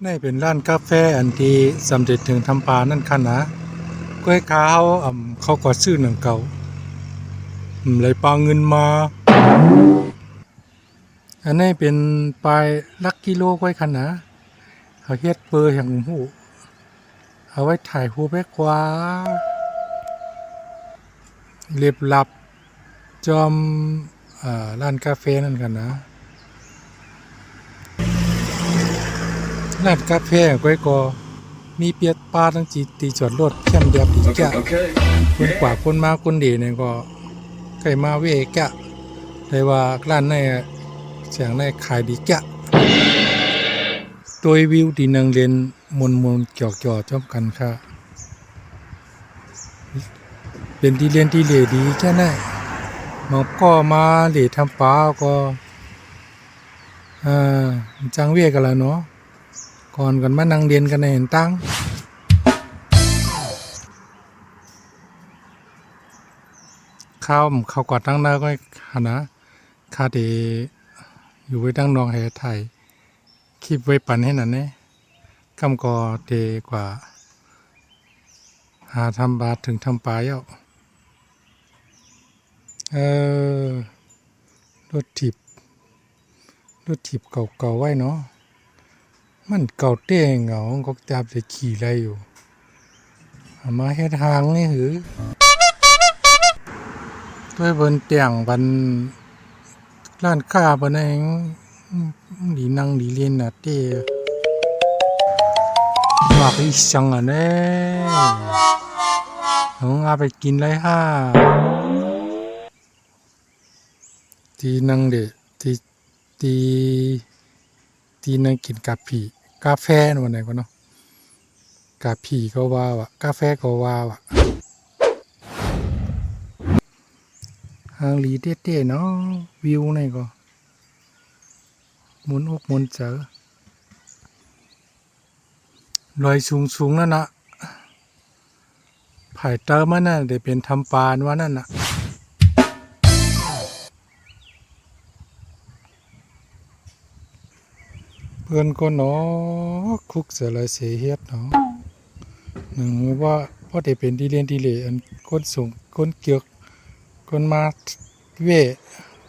นี่เป็นร้านกาแฟอันที่สำเร็จถึงทำปลานั่นค่ะนะกล้วยขาวเขาก็ซื้อหนังเก่าเลยปลาเงินมาอันนี้เป็นปลายลักกิโลกล้วยค่ะนะเขาเฮ็ดเปอร์อย่างหูเอาไว้ถ่ายรูปไว้กว่าเรียบลับจอมร้านกาแฟนั่นกันนะร้านกาแฟก้อยก็มีเปียดปลาทั้งจีตีจอดรถเข้มเดียบอีกแกะคนกว่าคนมาคนดีเนี่ยก็ใกล้มาเวแกะแต่ว่าร้านในเสียงในขายดีแกะตัววิวดีนังเรียนมนเกี่ยวจอมกันค่ะเป็นที่เรียนที่เหล่ดีแค่ไหนมาก็มาเหล่ทำปลาก็จังเวกันแล้วเนาะก่อนกันมานั่งเรียนกันในเห็นตั้งเขากอดตั้งหน้าก็หนะคาเดอยู่ไว้ตั้งนองแห่ไทยคลิปไว้ปั่นให้นั่นเนี่ยกำกอเดกว่าหาทำบาทถึงทำปลาเย้ารถถีบเก่าไว้เนาะมันเก่าเต้งเหงาก็จับจะขี่ไรอยู่มาเฮ็ดทางนี่หือด้วยบนเตียงบันร้านค้าบันเองดีนั่งดีเรียนน่ะเต้มาไปสั่งอ่ะเน่เอาไปกินไรฮ่าทีนั่งเดทีนั่งกินกาแฟวันไหนก็เนาะกาผีก็ว่ากาแฟก็ว่าหางหลีเต้ๆเนาะวิวนี่ก็หมุนอกหมุนเจอลอยสูงนั่นนะไผ่เติมมันน่ะเดี๋ยวเป็นทำปานว่านั่นน่ะเพื่อนก็เนาะคุกเสียเลยเสียเฮ็ดเนาะหนึ่งว่าเพราะเดี๋ยวเป็นที่เรียนที่เหล่อันคนสูงคนเกียกคนมาเว่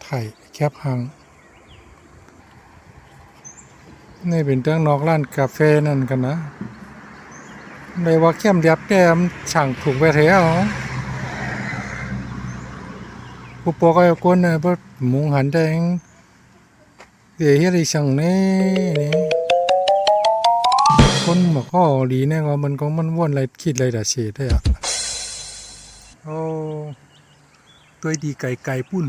ไถ่แคบหางนี่เป็นเรื่องนอกร้านกาแฟนั่นกันนะในว่าเข้มเรียบแก้มช่างถูกไปเถอะผู้ปกครองคนเนี่ยพอมุงหันแดงเดี๋ยวเฮ็ดช่างนี่คนมาข้อดีเนี่ยว่ามันก็มันว่นอะไรคิดอะไรแต่เสียได้อ่ะโอ้ตัวดีไก่ปุ้น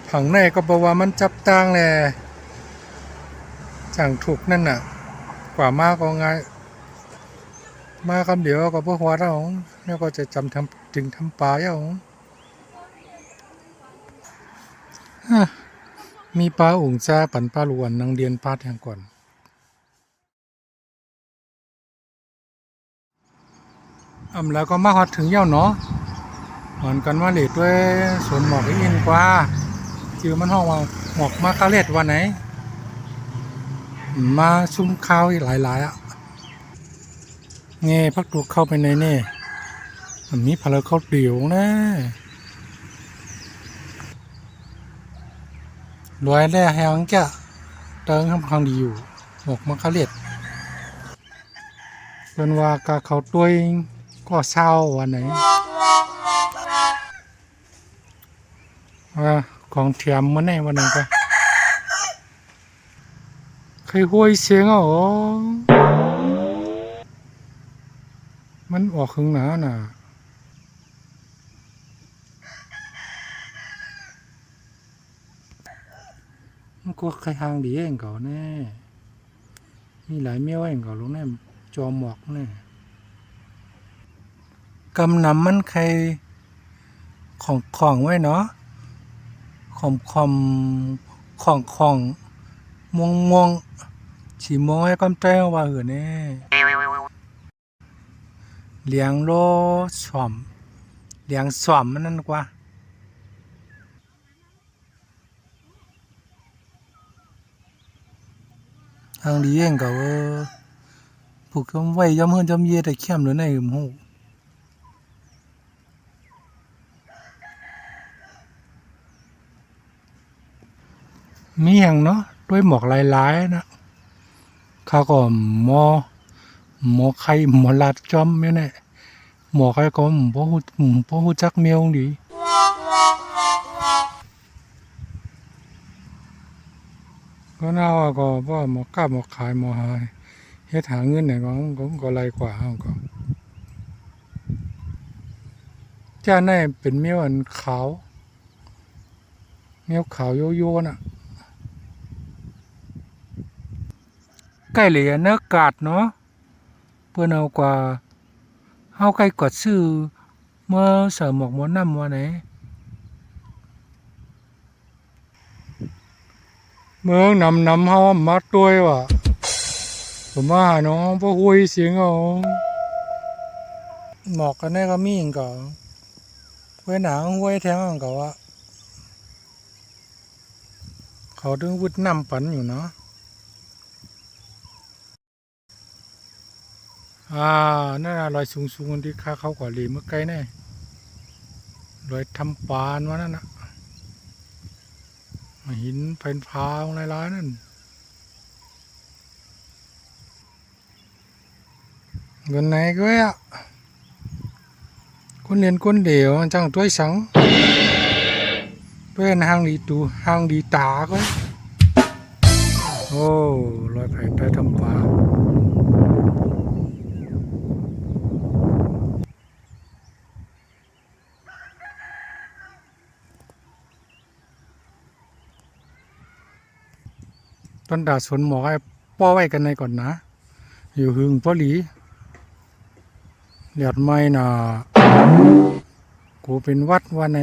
ผังในก็บอกว่ามันจับตั้งแหละสั่งถูกนั่นน่ะกว่ามากก็ง่ายมาคำเดียวก็พวกหัวเราเนี่ยก็จะจำจึงทำปลาเอามีปลาอุ่งจ้าปั่นปลาหลวนนางเดียนปลาแทงก่อนแล้วก็มาฮอดถึงเย้าเนาะเหมือนกันว่าเหล็กด้วยสวนหมอกอินกว่าชื่อมันห้องว่าหมอกมาคาเลตวันไหนมาซุ้มข้าวหลายอ่ะเงี้ยพักตัวเข้าไปในนี่มันมีพลังเข้าเดี่ยวนะรวยแร่แหงแกะเติงทำทางดีอยู่หมอกมาคาเลตเป็นว่ากาเขาตัวก็เศร้าวันไหนของเทียมมันไหนวันนั้นก็เคยห้วยเสียงอ๋อมันออกข้างหน้าน่ะมันก็ใครทางดีเองก่อนแน่มีหลายเมี่ยวเองก่อนลงแน่จอมหมอกแน่กำนำมันใครของไว้เนาะของม่วงสีม่วงให้กำใจว่าเหรอเนี่ยเลี้ยงโลส่อมเลี้ยงส่อมมันนั่นกว่า างดีเองก็ผูกจำไว้จำเฮือนจำเยแต่เข้มหรือในหมู่มีหยังเนาะด้วยหมอกหลายๆนะข้าก็หมอไข่หมอลาดจอมแม่นแหละหมอไข่ก็บ่ฮู้จักแมวดีก็น่าว่าก็บ่หมอกล้าหมอขายหมอหาเฮ็ดหาเงินเนี่ยก็ไล่กว่าเฮาก็จ้าในเป็นแมวอันขาวแมวขาวโยโย่น่ะใกล้เลยเนื้อกาดเนาะเพิ่นเอากว่าเฮาใกล้กดซื้อเมื่อเสริมหมอกหมอน้ำว่าไหนเมืองนำเฮามาด้วยว่ะผมว่าน้องบ่คุยเสียงเอาหมอกกันแน่ก็มีอีกก็เว้นหนังห้วยแท้งก็ว่าเขาถึงวุดน้ำปันอยู่เนาะนั่นน่ะรอยสูงๆที่ข้าเขากว่าหลีเมื่อไกลแน่รอยทำปานว่านั่นน่ะหินเป็นพาวหลายๆนั่นเงินไหนก็อ่ะคนเรียนคนเดียวจังตัวสังเป็นห้างดีตูห้างดีตาก็โอ้รอยแผงใต้ทำปาต้นดาสนหมอกให้ป้อไว้กันในก่อนนะอยู่หึงป้อหลีเหลียดไม่น่ะกูเป็นวัดวันไหน